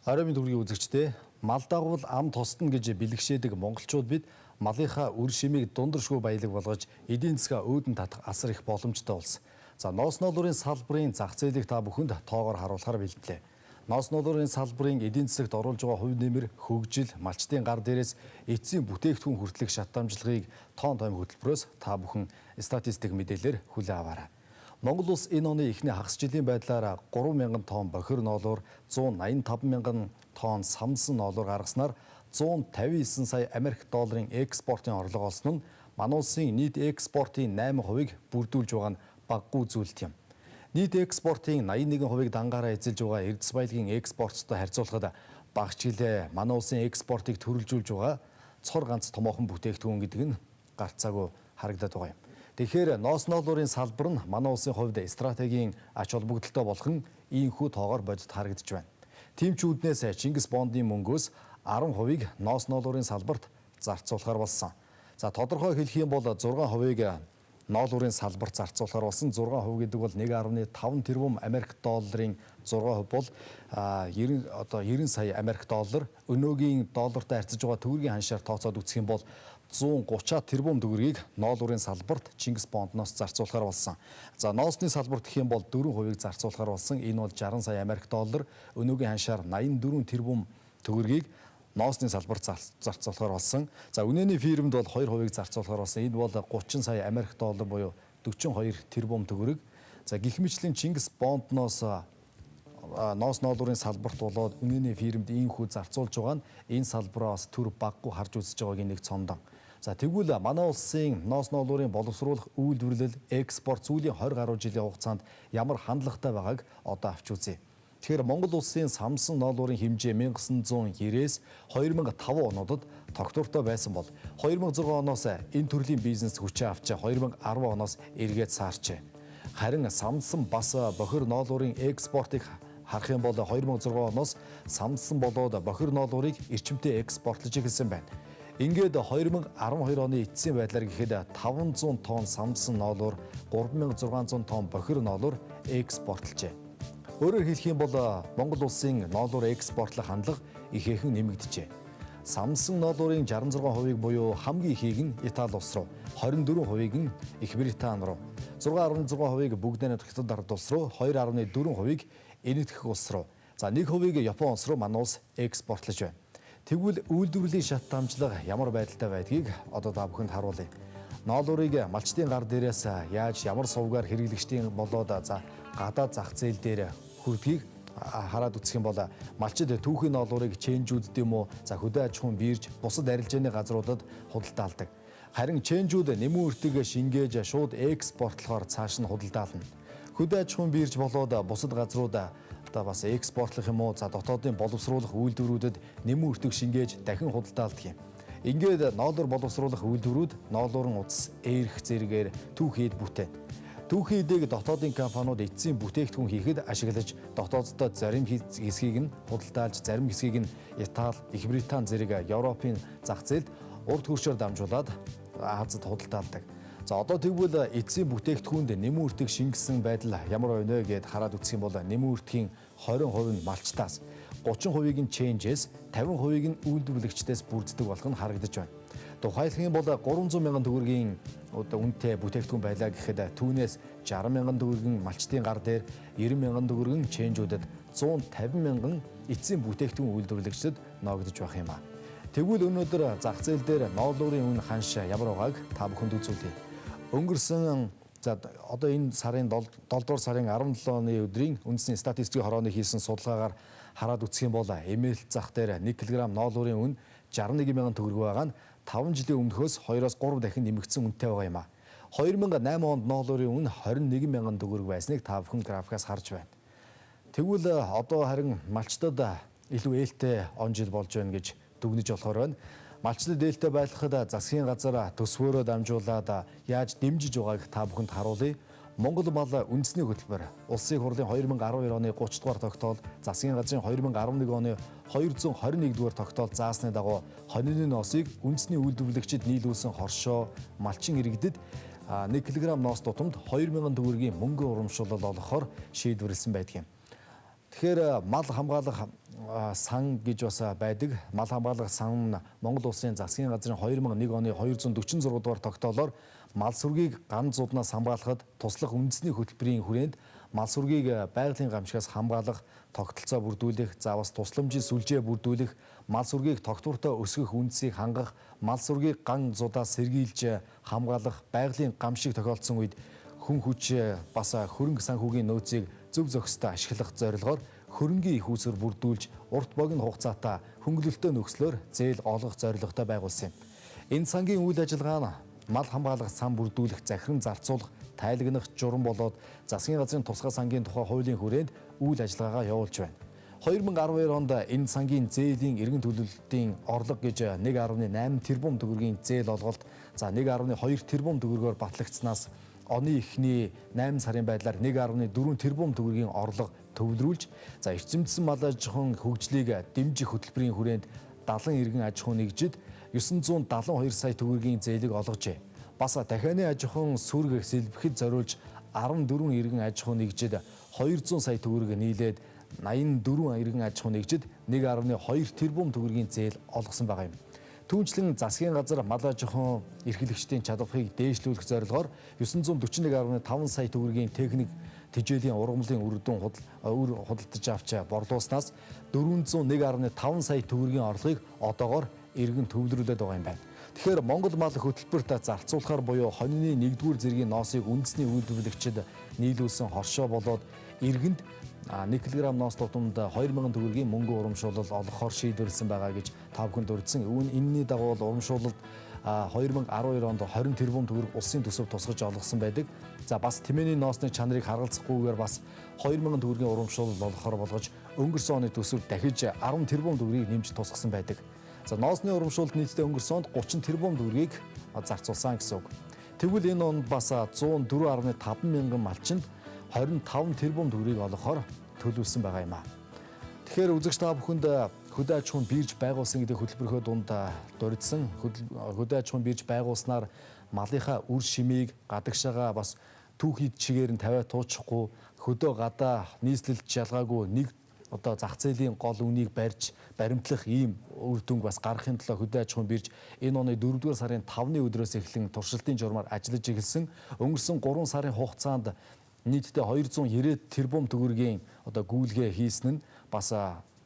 Оройн төгрөгийн үзэгчдээ мал дагуул ам тусдна гэж бэлгшээдэг монголчууд бид малынхаа үр шимийг дундаршгүй баялаг болгож эдийн засгаа өөдөн татах асар их боломжтой болсон. За ноос ноолуурын салбарын зах зээлийг та бүхэнд тоогоор харуулахаар бэлтлээ. Ноос ноолуурын салбарын эдийн засагт оруулж байгаа хувь нэмэр, хөгжил, малчтын гар дээрээс эцсийн бүтээгдэхүүн хүртэлх шат дамжлагыг тоон тойм хөтөлбөрөөс та бүхэн статистик мэдээлэлээр хүлээн аваарай. Монгол улс энэ оны эхний хагас жилийн байдлаар 3,000 тонн бохир ноолуур, 185,000 тонн самсан ноолуур гаргаснаар 159 сая Америк долларын экспортын орлого олсон нь манай улсын нийт экспортын 8%-ийг бүрдүүлж байгаа нь баггүй зүйлт юм. Нийт экспортын 81%-ийг дангаараа эзэлж байгаа эрдэс баялагын экспорттой харьцуулахад багц жилээ манай улсын экспортыг төрөлжүүлж байгаа цор ганц томоохон бүтээгдэхүүн гэдэг нь гарцаагүй харагдаад байгаа юм. Тэгэхээр ноос ноолуурын салбар нь манай улсын хувьд стратегийн ач холбогдолтой болох нь ийхүү тоогоор бодит харагдаж байна. Тимчүүднээс Чингис бондын мөнгөөс 10%-ийг ноос ноолуурын салбарт зарцуулахар болсон. За тодорхой хэлэх юм бол 6%-ийг ноолуурын салбарт зарцуулахар болсон. 6% гэдэг бол 1.5 тэрбум Америк долларын 6% бол 90 сая Америк доллар. Өнөөгийн доллартай харьцаж байгаа төгрөгийн ханшаар тооцоод үзэх юм бол 130 тэрбум төгрөгийг ноолуурын салбарт Чингис бондноос зарцуулахар болсон. За ноосны салбарт гэх юм бол 4%-ийг зарцуулахар болсон. Энэ бол 60 сая Америк доллар. Өнөөгийн ханшаар 84 тэрбум төгрөгийг ноосны салбарт зарцуулахар болсон. За үнэний фирмд бол 2%-ийг зарцуулахар болсон. Энэ бол 30 сая Америк доллар буюу 42 тэрбум төгрөг. За гэх мэтлэн Чингис бондноос ноос ноолуурын салбарт болоод үнэний фирмд ийхүү зарцуулж байгаа нь энэ салбараас төр баггүй харж үзэж байгаагийн нэг цондон. За тэгвэл манай улсын ноос ноолуурын боловсруулах үйлдвэрлэл, экспорт сүүлийн 20 гаруй жилийн хугацаанд ямар хандлагатай байгааг одоо авч үзье. Тэгэхээр Монгол улсын самсан ноолуурын хэмжээ 1990-с 2005 онуудад тогтвортой байсан бол 2006 оноос энэ төрлийн бизнес хүчээ авч 2010 оноос эргээд саарчээ. Харин самсан бас бохир ноолуурын экспортыг харах юм бол 2006 оноос самсан болоод бохир ноолуурыг эрчимтэй экспортлож эхэлсэн байна. Ингээд 2012 оны эцсийн байдлаар гэхэд 500 тонн самсан ноолуур, 3600 тонн бохир ноолуур экспортлжээ. Өөрөөр хэлэх юм бол Монгол улсын ноолуур экспортлох хандлага ихээхэн нэмэгдэжээ. Самсан ноолуурын 66%-ийг буюу хамгийн ихийг нь Итали улс руу, 24%-ийг нь Их Британи руу, 6.6%-ийг бүгд найрамдах Хятад ард улс руу, 2.4%-ийг Энэтхэг улс руу, за 1%-ийг Япон улс руу манай улс экспортлож байна. Тэгвэл үйлдвэрлэлийн шат дамжлага ямар байдалтай байдгийг одоо та бүхэнд харуулъя. Ноолуурыг малчтын гар дээрээс яаж ямар сувгаар хэрэглэгчдийн болоод за гадаад зах зээл дээр хүрдгийг хараад үзэх юм бол малчид түүхийн ноолуурыг чэнжүүдд юм уу за хөдөө аж ахуйн бирж бусад арилжааны газруудад худалдаалдаг. Харин чэнжүүд нэмэн үртэг шингээж шууд экспортлохоор цааш нь худалдаална. Хөдөө аж ахуйн бирж болоод бусад газруудаа бас экспортлох юм уу за дотоодын боловсруулах үйлдвэрүүдэд нэмэн үртэг шингээж дахин худалдаалдаг юм. Ингээд ноолуур боловсруулах үйлдвэрүүд ноолуурын утас эерх зэрэгээр түүхийд бүтээн. Түүхийн эдэг дотоодын компаниуд эцсийн бүтээгдэхүүн хийхэд ашиглаж дотооддоо зарим хэсгийг нь худалдаалж зарим хэсгийг нь Итали, Их Британи зэрэг Европын зах зээлд урд хөршөөр дамжуулаад Азад худалдаалдаг. За одоо тэгвэл эцсийн бүтээгдэхүүнд нэмэн үртэг шингэсэн байдал ямар байна вэ гэд хараад үзэх юм бол нэмэн үртгийн 20% нь малчтаас, 30%-ийг нь чэнжээс, 50%-ийг нь үйлдвэрлэгчдээс бүрддэг болох нь харагдаж байна. Тухайлх юм бол 300 мянган төгрөгийн үнэтэй бүтээгдэхүүн байлаа гэхэд түүнээс 60 мянган төгрөгийн малчтын гар дээр, 90 мянган төгрөгийн чэнжүүдэд, 150 мянган эцсийн бүтээгдэхүүн үйлдвэрлэгчдэд ногдож байх юм а. Тэгвэл өнөөдөр зах зээл дээр ноолуурын үн ханш ямар байгааг та бүхэнд үзүүлье. Өнгөрсөн одоо энэ сарын 7 дугаар сарын 17 оны өдрийн үндэсний статистикийн хорооны хийсэн судалгаагаар хараад үзэх юм бол эмээлт зах дээр 1 кг ноолуурын үн 61 мянган төгрөг байгаа нь 5 жилийн өмнөхөөс 2-оос 3 дахин нэмэгдсэн үнэтэй байгаа юм а. 2008 онд ноолуурын үн 21 мянган төгрөг байсныг та бүхэн графикаас харж байна. Тэгвэл одоо харин малчтад илүү ээлтэй он жил болж байна гэж дүгнэж болохоор байна. Малчдад ээлтэй байлгахад засгийн газар төсвөөрөө дамжуулаад яаж дэмжиж байгааг та бүхэнд харуулъя. Монгол мал үндэсний хөтөлбөр улсын хурлын 2012 оны 30 дугаар тогтоол, засгийн газрын 2011 оны 221 дугаар тогтоол заасны дагуу хонины ноосыг үндэсний үйлдвэрлэгчид нийлүүлсэн хоршоо малчин иргэдэд 1 кг ноос тутамд 2000 төгрөгийн мөнгө урамшуулал олгохоор шийдвэрлсэн байдаг юм. Тэгэхээр мал хамгаалах сан гэж бас байдаг. Мал хамгаалах сан нь Монгол Улсын засгийн газрын 2001 оны 246 дугаар тогтоолоор мал сүргийг ган зууднаас хамгаалахад туслах үндэсний хөтөлбөрийн хүрээнд мал сүргийг байгалийн гамшигаас хамгаалах, тогтолцоо бүрдүүлэх, за бас тусламжийн сүлжээ бүрдүүлэх, мал сүргийг тогтвортой өсгөх үндсийг хангах, мал сүргийг ган зуудаас сэргийлж хамгаалах, байгалийн гамшиг тохиолдсон үед хүн хүч бас хөрөнгө санхүүгийн нөөцийг зөв зохистой ашиглах зорилгоор хөрөнгийн их усүр бүрдүүлж урт богино хугацаатай хөнгөлөлтөө нөхцлөөр зээл олгох зорилготой байгуулсан юм. Энэ сангийн үйл ажиллагаа нь мал хамгаалах сан бүрдүүлэх, захиран зарцуулах, тайлагнах журам болоод засгийн газрын тусгай сангийн тухай хуулийн хүрээнд үйл ажиллагаагаа явуулж байна. 2012 онд энэ сангийн зээлийн эргэн төлөвлөлтийн орлого гэж 1.8 тэрбум төгрөгийн зээл олголт, за 1.2 тэрбум төгрөгөөр батлагдсанаас оны эхний 8 сарын байдлаар 1.4 тэрбум төгрөгийн орлого төвлөрүүлж, за эрчимдсэн мал аж ахуйн хөгжлийг дэмжих хөтөлбөрийн хүрээнд 70 иргэн аж ахуй нэгжид 972 сая төгрөгийн зээлийг олгожээ. Бас дахианы аж ахуйн сүрэг сэлбэхэд зориулж 14 иргэн аж ахуй нэгжид 200 сая төгрөг нийлээд 84 иргэн аж ахуй нэгжид 1.2 тэрбум төгрөгийн зээл олгосон байгаа юм. Түүнчлэн засгийн газар мал аж ахуйн эрхлэгчдийн чадварыг дээшлүүлэх зорилгоор 941.5 сая төгрөгийн техник тэжээлийн ургамлын үр дүн худалдаж авч борлууснаас 401.5 сая төгрөгийн орлогыг одоогоор иргэн төвлөрүүлээд байгаа юм байна. Тэгэхээр Монгол мал хөтөлбөрт зарцуулахаар буюу хонины 1-р зэргийн ноосыг үндэсний үйлдвэрлэгчид нийлүүлсэн хоршоо болоод иргэнд 1 кг ноос тутамд 2000 төгрөгийн мөнгө урамшуулал олгохоор шийдвэрлсэн байгаа гэж та бүхэнд урьдсан. Энэний дагуу урамшуулалд 2012 онд 20 тэрбум төгрөг улсын төсөв тусгаж олгосон байдаг. За бас тэмээний ноосны чанарыг харгалзахгүйгээр бас 2000 төгрөгийн урамшуулал олгохоор болгож өнгөрсөн оны төсөв дахиж 10 тэрбум төгрөгийг нэмж тусгасан байдаг. За ноосны урамшуулалт нийтдээ өнгөрсөн онд 30 тэрбум төгрөгийг зарцуулсан гэсэн үг. Тэгвэл энэ онд бас 104.5 мянган малчинд 25 тэрбум төгрөгийг олгохоор төлөвлөсөн байгаа юм а. Тэгэхээр үзэгч та бүхэнд хөдөө аж ахуйн бирж байгуулсан гэдэг хөтөлбөрийнхөө дунд дурдсан. Хөдөө аж ахуйн бирж байгуулснаар малынхаа үр шимийг гадагшаага бас түүхийд чигээр нь тавиа туучихгүй, хөдөө гадаа нийслэлд шалгаагүй нэг одоо зах зээлийн гол үнийг барьж баримтлах ийм үр дүнг бас гаргахын тулд хөдөө аж ахуйн бирж энэ оны 4-р сарын 5-ны өдрөөс эхлэн туршилтын журмаар ажиллаж эхэлсэн. Өнгөрсөн 3 сарын хугацаанд нийтдээ 290 тэрбум төгрөгийн одоо гүйлгээ хийсэн нь бас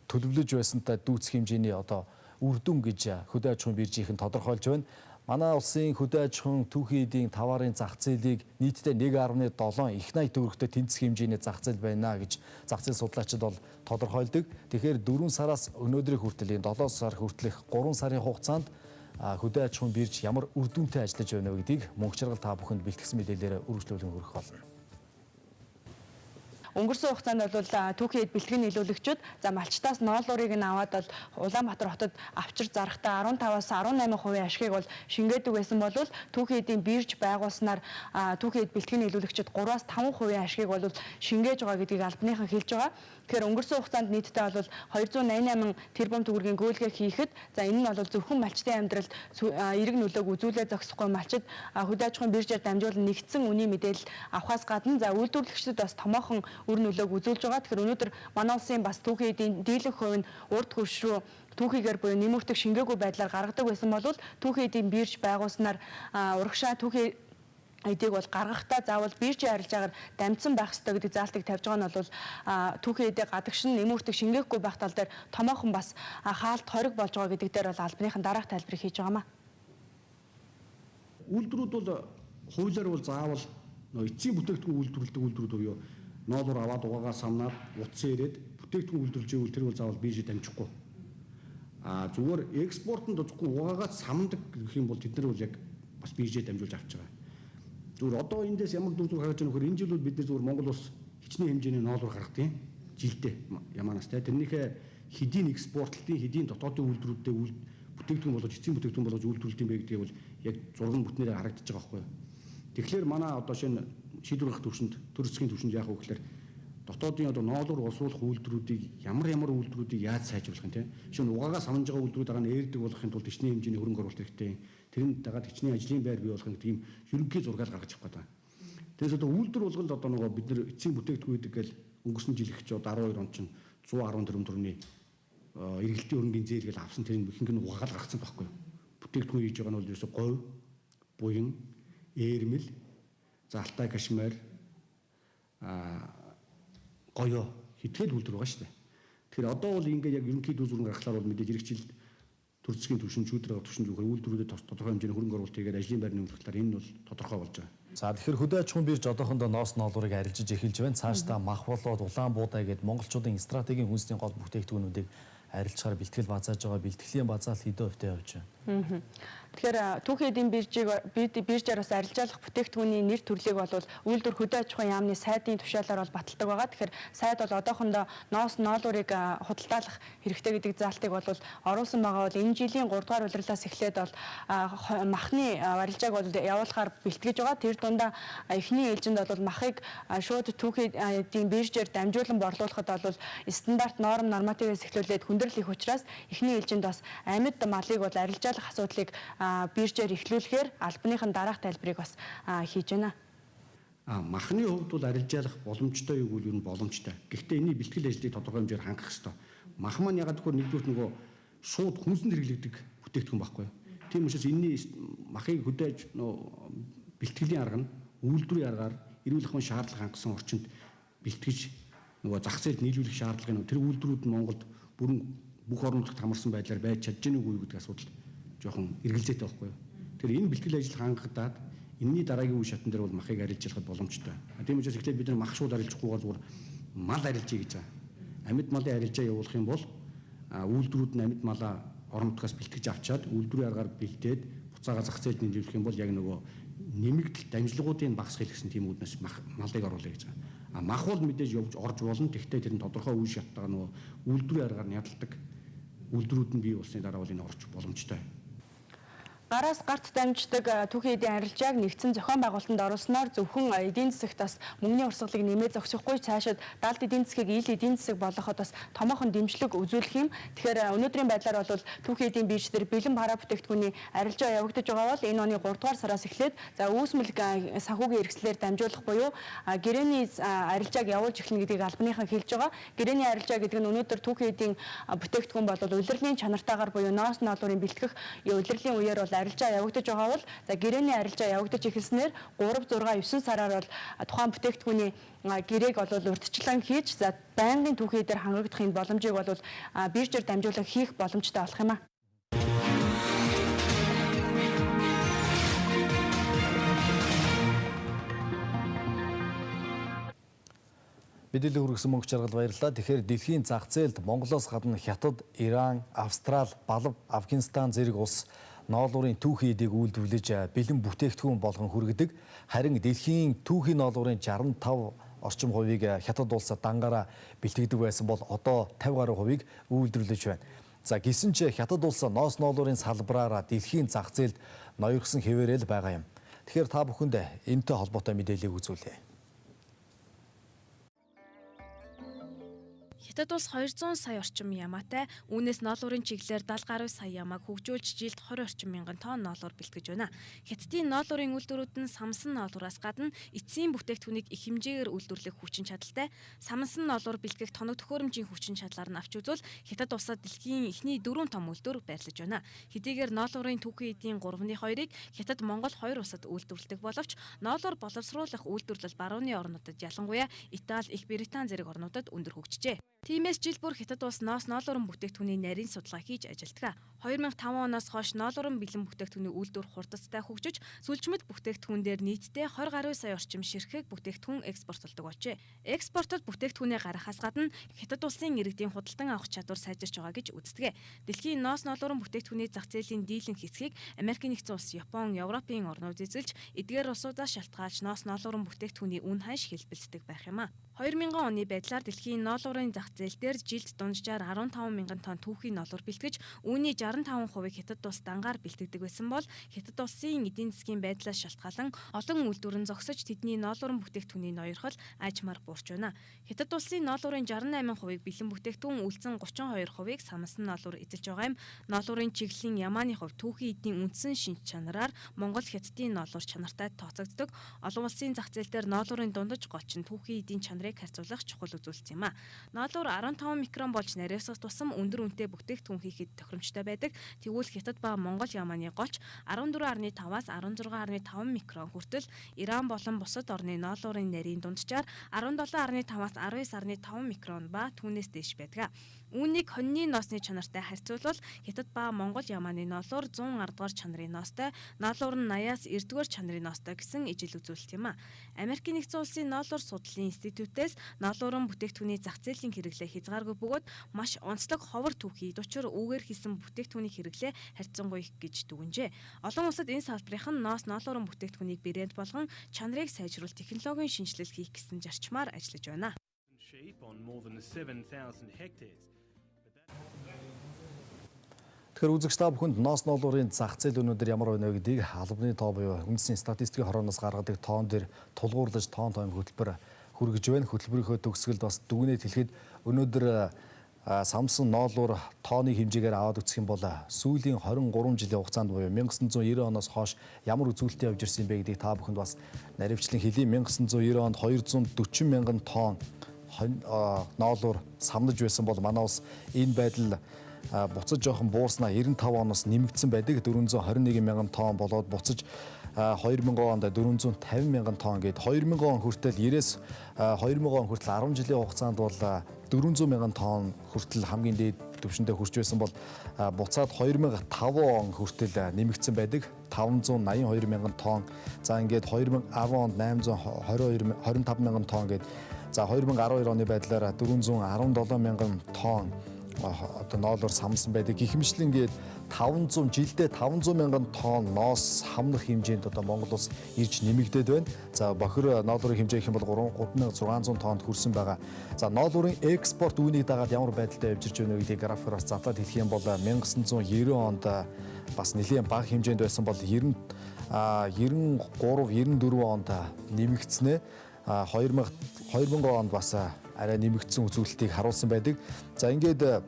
төлөвлөж байсантай дүүцэх хэмжээний одоо үр дүн гэж хөдөө аж ахуйн биржийнхэн тодорхойлж байна. Манай улсын хөдөө аж ахуйн түүхийн эдийн товарын зах зээлийг нийтдээ 1.7 их 80 төгрөгтэй тэнцэх хэмжээний зах зээл байна гэж зах зээл судлаачид бол тодорхойлдог. Тэгэхээр 4 сараас өнөөдрийн хүртэл 7 сар хүртэлх 3 сарын хугацаанд хөдөө аж ахуйн бирж ямар үр дүнтэй ажиллаж байна вэ гэдгийг мөнгө чаргал та бүхэнд бэлтгэсэн мэдээлэлээр үргэлжлүүлэн хүргэх болно. Өнгөрсөн хугацаанд бол түүхийн бэлтгэн нийлүүлэгчид за малчтаас ноолуурыг нь аваад бол Улаанбаатар хотод авчир зарахтаа 15-аас 18% ашгийг бол шингээдэг байсан бол түүхийн эдийн бирж байгуулснаар түүхийн бэлтгэн нийлүүлэгчид 3-аас 5% ашгийг бол шингээж байгаа гэдгийг албаныхан хэлж байгаа. Тэгэхээр өнгөрсөн хугацаанд нийтдээ бол 288 тэрбум төгрөгийн гүйлгээ хийхэд за энэ нь бол зөвхөн малчтын амьдралд эерэг нөлөөг үзүүлээ зогсохгүй малчид хөдөө аж ахуйн биржээр дамжуулан нэгдсэн үнийн мэдээлэл авахаас гадна за үйлдвэрлэгчид бас томоохон үр нөлөөг үзүүлж байгаа. Тэгэхээр өнөөдөр манай улсын бас түүхийн эдийн дийлэнх хувь нь урд хөрш рүү түүхийгээр буюу нэмэгдэх шингээгүй байдлаар гаргадаг байсан бол түүхийн эдийн бирж байгуулснаар урагшаа түүхийн эдийг бол гаргахтаа заавал биржийн арилжаагаар дамжсан байх ёстой гэдэг заалтыг тавьж байгаа нь бол түүхийн эдийг гадагшин нэмэгдэх шингээхгүй байх тал дээр томоохон бас хаалт хориг болж байгаа гэдэг дээр бол албаныхан дараах тайлбарыг хийж байгаамаа. Үйлдвэрүүд бол хуулиар бол заавал эцсийн бүтээгдэхүүн үйлдвэрлэдэг үйлдвэрүүд буюу ноолуур аваад угаагаа самнаад утсан ирээд бүтээгдэхүүн үйлдвэрлэж ивэл тэр бол заавал биржид дамжихгүй. Зүгээр экспортод зөвхөн угаагаа самдаг гэх юм бол тэд нар бол яг бас биржид дамжуулж авч байгаа. Зүгээр одоо эндээс ямар дүр зураг харж байгаа нөхөр энэ жил бол бид нар зүгээр Монгол улс хичнээн хэмжээний ноолуур гаргадаг юм. Жилдээ ямаанаас те тэрнийхээ хэдийн экспортлтын хэдийн дотоодын үйлдвэрүүдтэй бүтээгдэхүүн болгож эцсийн бүтээгдэхүүн болгож үйлдвэрлэдэг юм бэ гэдгийг бол яг зурган бүтнээрээ харагдаж байгаа байхгүй юу. Тэгэхээр манай одоо шинэ шийдвэр гаргах төвшөнд төр засгийн төвшөнд яах вэ гэхээр дотоодын одоо ноолуур боловсруулах үйлдвэрүүдийг ямар үйлдвэрүүдийг яаж сайжруулах юм те. Шинэ угаагаа самнаж байгаа үйлдвэрүүд дараа нь ээрдэг болгохын тулд хичнээн хэмжээний хөрөнгө оруулалт хэрэгтэй. Тэрэн дагаад хичнээн ажлын байр бий болгох гэдэг юм ерөнхий зургаал гаргаж авах гэдэг. Тэгээс одоо үйлдвэр болгонд одоо нөгөө бид нар эцсийн бүтээгдэхүүн гэдэг гэл өнгөрсөн жил их ч 12 он чинь 110 тэрбум төгрөгийн эргэлтийн хөрөнгөний зээл авсан тэр ихэнх нь угаагаад гаргацсан байхгүй юу. Бүтээгдэхүүн хийж байгаа нь бол ерөөсө говь, буян, ээрмэл, за алтай кашмир, гоёо хэдгээл үйлдвэр байгаа шүү дээ. Тэгэхээр одоо бол ингээд яг ерөнхий дүүс зураг гаргахлаар бол мэдээж хэрэгжилт төрөлцгийн түвшин шүүдрэг түвшин зөвхөн үйлдвэрүүдэд тодорхой хэмжээний хөрөнгө оруулалт хийгээд ажлын байрны нөхцөлөөр энэ нь бол тодорхой болж байгаа. За тэгэхээр хөдөө аж ахуйн бирж одоохондоо ноос ноолуурыг арилжиж эхэлж байна. Цаашдаа мах болоод улаан буудай гээд монголчуудын стратегийн хүнсний гол бүтээгдэхүүнүүдийг арилжахаар бэлтгэл базааж байгаа. Бэлтгэлийн базаалт хэдэн хувьтай явж байна? Тэгэхээр түүхийн эдийн биржээр бас арилжаалах бүтээгдэхүүний нэр төрлийг бол үйлдвэр хөдөө аж ахуйн яамны сайдын тушаалаар бол баталдаг байгаа. Тэгэхээр сайд бол одоохондоо ноос ноолуурыг худалдаалах хэрэгтэй гэдэг заалтыг бол оруулсан байгаа бол энэ жилийн 3 дугаар улирлаас эхлээд бол махны арилжааг бол явуулахаар бэлтгэж байгаа. Тэр дундаа эхний ээлжинд бол махыг шууд түүхийн эдийн биржээр дамжуулан борлуулахад бол стандарт нормативээс эхлүүлээд хүндрэл их учраас эхний ээлжинд бас амьд малыг бол арилжаалах асуудлыг биржээр эхлүүлэхээр албаныхын дараах тайлбарыг бас хийж байна. Махны хувьд бол арилжаалах боломжтой юу гэвэл ер нь боломжтой. Гэхдээ энэний бэлтгэл ажлыг тодорхой хэмжээр хангах хэрэгтэй. Мах маань ягаад гэвэл нэгдүгээр нөгөө шууд хүнсэнд хэрэглэгдэх бүтээгдэхүүн байхгүй юу. Тийм учраас энэний махыг хөдөөж бэлтгэлийн арга нь үйлдвэрийн аргаар эрүүл ахуйн шаардлага хангасан орчинд бэлтгэж нөгөө зах зээлд нийлүүлэх шаардлагын тэр үйлдвэрүүд нь Монголд бүрэн бүх орон нутагт хамарсан байдлаар байж чадж гэнэ үгүй гэдэг асуудал жоохон эргэлзээтэй байхгүй юу. Тэгэхээр энэ бэлтгэл ажил хангагдаад энэний дараагийн үе шатн дээр бол махыг арилжуулахад боломжтой. Тийм учраас эхлээд бид нар мах шууд арилжахгүйгээр зүгээр мал арилжъя гэж байгаа. Амьд малын арилжаа явуулах юм бол үйлдвэрүүд нь амьд малаа орон нутгаас бэлтгэж авчаад үйлдвэрийн аргаар бэлдээд буцаага зах зээлд нийлүүлэх юм бол яг нөгөө нэмэгдэл дамжлагуудын багасхийг гэсэн тийм үүднээс малыг оруулъя гэж байгаа. Мах бол мэдээж явж орж болно. Тэгвэл тэр нь тодорхой үе шаттайгаа нөгөө үйлдвэрийн аргаар ядалдаг үйлдвэрүүд нь бий болсны дараа бол энэ орж боломжтой. Гараас гарт дамждаг түүхийн эдийн арилжааг нэгдсэн зохион байгуулалтанд оруулснаар зөвхөн эдийн засагт бас мөнгөний урсгалыг нэмээд зогсохгүй цаашид далд эдийн засгийг ил эдийн засаг болгоход бас томоохон дэмжлэг үзүүлэх юм. Тэгэхээр өнөөдрийн байдлаар бол түүхийн эдийн бирж дээр бэлэн бараа бүтээгдэхүүний арилжаа явагдаж байгаа бол энэ оны 3 дугаар сараас эхлээд за үүсмэл санхүүгийн хэрэгслээр дамжуулах буюу гэрээний арилжааг явуулж эхэлнэ гэдгийг албаныхан хэлж байгаа. Гэрээний арилжаа гэдэг нь өнөөдөр түүхийн эдийн бүтээгдэхүүн бол улирлын чанартаагаар буюу ноос ноолуурын бэлтгэх улирлын үеэр бол арилжаа явагдаж байгаа бол за гэрээний арилжаа явагдаж эхэлснээр 3, 6, 9 сараар бол тухайн бүтээгдэхүүний гэрээг бол урьдчилан хийж за байнгын түүхий дээр хангагдахын боломжийг бол биржээр дамжуулан хийх боломжтой болох юм а. Мэдээлэл хүргэсэн мөнгө жаргал баярлалаа. Тэгэхээр дэлхийн зах зээлд Монголоос гадна Хятад, Иран, Австрал, Балав, Афганистан зэрэг улс ноолуурын түүхийн эдийг үйлдвэрлэж бэлэн бүтээгдэхүүн болгон хүргэдэг. Харин дэлхийн түүхийн ноолуурын 65% орчим хувийг Хятад улс дангаараа бэлтгэдэг байсан бол одоо 50% үйлдвэрлэж байна. За гисэн ч Хятад улс ноос ноолуурын салбараараа дэлхийн зах зээлд ноёрхсон хэвээрэл байгаа юм. Тэгэхээр та бүхэнд энэтэй холбоотой мэдээллийг үзүүлье. Хятад улс 200 сая орчим ямаатай, үүнээс ноолуурын чиглэлээр 70 гаруй сая ямааг хөгжүүлж жилд 20 орчим мянган тонн ноолуур бэлтгэж байна. Хятадын ноолуурын үйлдвэрүүд нь самсан ноолуураас гадна эцсийн бүтээгдэхүүнийг их хэмжээгээр үйлдвэрлэх хүчин чадалтай. Самсан ноолуур бэлтгэх тоног төхөөрөмжийн хүчин чадлаар нь авч үзвэл Хятад улсад дэлхийн эхний 4 том үйлдвэр байрлаж байна. Хэдийгээр ноолуурын түүхийн эдийн 3/2-ыг Хятад, Монгол 2 улсад үйлдвэрлэдэг боловч ноолуур боловсруулах үйлдвэрлэл барууны орнуудад ялангуяа Итали, Их Британь зэрэг орнуудад өндөр хөгжжээ. Тиймээс жил бүр Хятад улс ноолуурын бүтээгдэхүүний нарийн судалгаа хийж ажилтдаг. 2005 оноос хойш ноолуурын бэлэн бүтээгдэхүүний үйлдвэр хурдцтай хөгжиж, сүлжмэд бүтээгдэхүүн дээр нийтдээ 20 гаруй сая орчим ширхэг бүтээгдэхүүн экспортлдог болжээ. Экспортод бүтээгдэхүүнээ гаргахаас гадна Хятад улсын иргэдийн худалдан авах чадвар сайжирч байгаа гэж үздэг. Дэлхийн ноос ноолуурын бүтээгдэхүүний зах зээлийн дийлэнх хэсгийг Америкийн нэгдсэн улс, Япон, Европын орнууд эзэлж, эдгээр улсуудаас шалтгаалж ноос ноолуурын бүтээгдэхүүний үн ханш хэлбэлцдэг байх юм а. 2000 оны байдлаар дэлхийн ноолуурын зах зээл дээр жилд дунджаар 15 мянган тонн түүхийн ноолуур бэлтгэж, үүний 65%-ыг Хятад улс дангаар бэлтгэдэг байсан бол Хятад улсын эдийн засгийн байдлаас шалтгаалan олон үйлдвэрэн зогсож тэдний ноолуурын бүтээгдэхүүний ноёрхол ажмаар буурч байна. Хятад улсын ноолуурын 68%-ыг бэлэн бүтээгдэхүүн, үлдсэн 32%-ыг самсан ноолуур эзэлж байгаа юм. Ноолуурын чиглэлийн Ямааны хувьд түүхийн эдийн үндсэн шинж чанараар Монгол Хятадын ноолуур чанартай тооцогддог. Олон улсын зах зээл дээр ноолуурын дундаж голч нь түүхийн эдийн чанарыг харьцуулах чухал үзүүлэлт юм а. Ноолуур 15 микрон болж нарийсах тусам өндөр үнэтэй бүтээгдэхүүн хийхэд тохиромжтой байдаг. Тэгвэл Хятад ба Монгол Ямааны голч 14.5-аас 16.5 микрон хүртэл, Иран болон бусад орны ноолуурын нарийн дунджаар 17.5-аас 19.5 микрон ба түүнээс дээш байдаг. Үүнийг хоньны ноосны чанартай харьцуулбал Хятад ба Монгол Ямааны ноолуур 110 дугаар чанарын ноостой, ноолуур нь 80-аас 90 дугаар чанарын ноостой гэсэн ижил үзүүлэлт юм а. Америкийн нэгдсэн улсын ноолуур судлалын институтээс ноолуурын бүтээгдэхүүний зах зээлийн хэрэглээ хязгааргүй бөгөөд маш онцлог ховор түүхий, дучир үүгээр хийсэн бүтээгдэхүүний хэрэглээ харьцангуй их гэж дүгнжээ. Олон улсад энэ салбарын нь ноолуурын бүтээгдэхүүнийг брэнд болгон чанарыг сайжруулах технологийн шинжилэл хийх гэсэн зарчмаар ажиллаж байна. Тэгэхээр үзэгч та бүхэнд ноос ноолуурын зах зээл өнөөдөр ямар байна вэ гэдгийг албаны тоо буюу үндэсний статистикийн хорооноос гаргадаг тоон дээр тулгуурлаж тоон хөтөлбөр хүргэж байна. Хөтөлбөрийнхөө төгсгөлд бас дүгнээд хэлэхэд өнөөдөр самсан ноолуур тооны хэмжээгээр аваад үзэх юм бол сүүлийн 23 жилийн хугацаанд буюу 1990 оноос хойш ямар үзүүлэлт явж ирсэн бэ гэдгийг та бүхэнд бас наривчлан хэлье. 1990 онд 240 мянган тонн ноолуур самнаж байсан бол манай улс энэ байдал буцаж жоохон буурснаа 95 оноос нэмэгдсэн байдаг. 421 мянган тонн болоод буцаж 2000 онд 450 мянган тонн гээд 2000 он хүртэл 90-с 2000 он хүртэл 10 жилийн хугацаанд бол 400 мянган тонн хүртэл хамгийн дээд түвшиндээ хүрч байсан бол буцаад 2005 он хүртэл нэмэгдсэн байдаг. 582 мянган тонн. За ингээд 2010 онд 825 мянган тонн гээд за 2012 оны байдлаар 417 мянган тонн одоо ноолуур самсан байдаг. Гихмичлэн гээд 500 жилдээ 500 мянган тонн ноос хамнах хэмжээнд одоо Монгол улс ирж нэмэгдээд байна. За бохир ноолуурын хэмжээ гэх юм бол 3600 тоннд хүрсэн байгаа. За ноолуурын экспорт үүнийг дагаад ямар байдалтай явж ирж байна вэ гэдгийг графикаар бас задлаад хэлэх юм бол 1990 онд бас нэлээд бага хэмжээнд байсан бол 93-94 онд нэмэгдснээ 2000 онд бас арай нэмэгдсэн үзүүлэлтийг харуулсан байдаг. За ингээд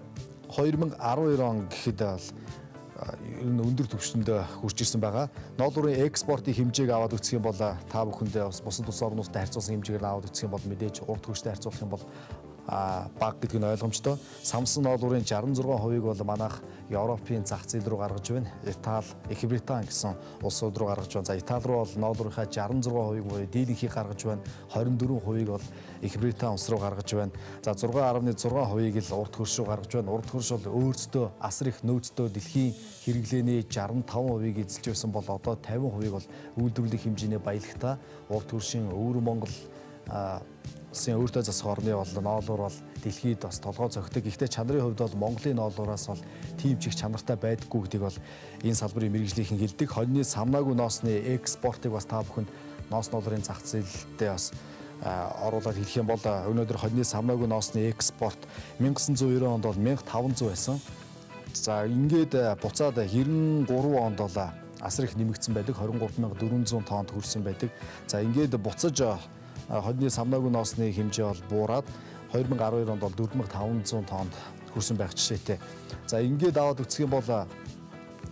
2012 он гэхэд ер нь өндөр түвшинд хүрч ирсэн байгаа. Ноолуурын экспортын хэмжээг аваад үзэх юм бол та бүхэндээ бас бусад улс орнуудтай харьцуулсан хэмжээгээр аваад үзэх юм бол мэдээж урт түвштэй харьцуулах юм бол бага гэдэг нь ойлгомжтой. Самсан ноолуурын 66%-ыг бол манайх Европын зах зээл рүү гаргаж байна. Итали, Их Британь гэсэн улсууд руу гаргаж байна. За Итали руу бол ноолуурынхаа 66%-ыг буюу дийлэнхийг гаргаж байна. 24%-ыг бол Их Британь улс руу гаргаж байна. За 6.6%-ыг л урд хөрш рүү гаргаж байна. Урд хөрш бол өөрсдөө асар их нөөцтэй дэлхийн хэрэглээний 65%-ыг эзэлж байсан бол одоо 50%-ыг бол үйлдвэрлэх хэмжээний баялагтаа урд хөршийн өвөр Монгол улсын өөртөө засах орны бол ноолуур бол дэлхийд бас толгой зөгтөг. Гэхдээ чанарын хувьд бол Монголын ноолуураас бол тийм ч их чанартай байдаггүй гэдгийг бол энэ салбарын мэргэжлийнхэн хэлдэг. Хоньны самнаагүй ноосны экспортыг бас та бүхэнд ноос ноолуурын зах зээлдээ бас оруулаад хэлэх юм бол өнөөдөр хоньны самнаагүй ноосны экспорт 1990 онд бол 1500 байсан. За ингээд буцаад 93 онд бол асар их нэмэгдсэн байдаг. 23400 тоннд хүрсэн байдаг. За ингээд буцаж хоньны самнаагүй ноосны хэмжээ бол буураад 2012 онд бол 4500 тоннд хүрсэн байх жишээтэй. За ингээд аваад үзэх юм бол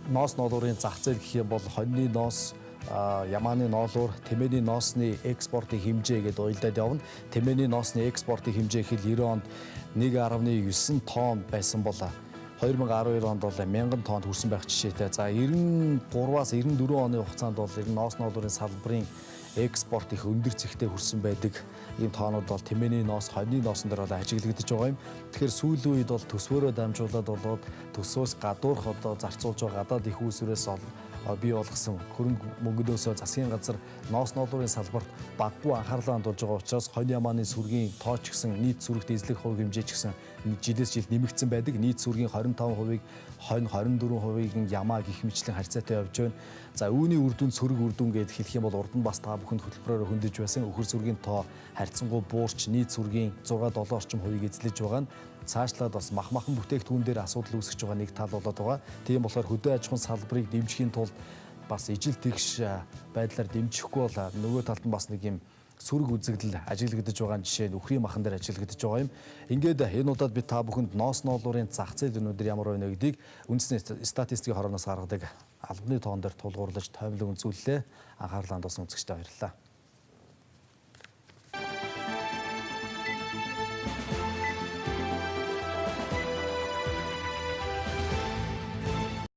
ноос ноолуурын зах зээл гэх юм бол хоньны ноос, Ямааны ноолуур, тэмээний ноосны экспортын хэмжээ гэдээ уялдаад явна. Тэмээний ноосны экспортын хэмжээ хэл 90 онд 1.9 тонн байсан бол 2012 онд бол 1000 тоннд хүрсэн байх жишээтэй. За 93-аас 94 оны хугацаанд бол ноос ноолуурын салбарын экспорт их өндөр зэгтээ хүрсэн байдаг. Ийм тоонууд бол тэмээний ноос, хоньны ноосн дээр ажиглагдаж байгаа юм. Тэгэхээр сүүлийн үед бол төсвөөрөө дамжуулаад болоод төсвөөс гадуурх одоо зарцуулж байгаа гадаад их үүсвэрээс бий болгосон хөрөнгө мөнгнөөсөө засгийн газар ноос ноолуурын салбарт баггүй анхаарлаа хандуулж байгаа учраас хонь Ямааны сүргийн тоо ч гэсэн нийт сүрэгт эзлэх хувь хэмжээ ч гэсэн жилээс жилд нэмэгдсэн байдаг. Нийт сүргийн 25%-ыг хонь, 24%-ыг Ямаа гих мэтлэн харьцаатай явж байна. За үүний үр дүн сөрөг үр дүн гэж хэлэх юм бол урд нь бас та бүхэнд хөтөлбөрөөр хөндөж байсан өхөр сүргийн тоо харьцангуй буурч нийт сүргийн 6-7 орчим хувийг эзлэж байгаа нь цаашлаад бас махан бүтээгдэхүүн дээр асуудал үүсгэж байгаа нэг тал болоод байгаа. Тийм болохоор хөдөө аж ахуйн салбарыг дэмжихийн тулд бас ижил тэгш байдлаар дэмжихгүй бол нөгөө талд нь бас нэг юм сүрэг үзэгдэл ажиглагдаж байгаа жишээ нь үхрийн махан дээр ажиглагдаж байгаа юм. Ингээд энэ удаад би та бүхэнд ноос ноолуурын зах зээл өнөөдөр ямар байна гэдгийг үндэсний статистикийн хорооноос гаргадаг албаны тоон дээр тулгуурлаж тоймлог үзүүллээ. Анхаарлаа хандуулсан үзэгчдээ баярлалаа.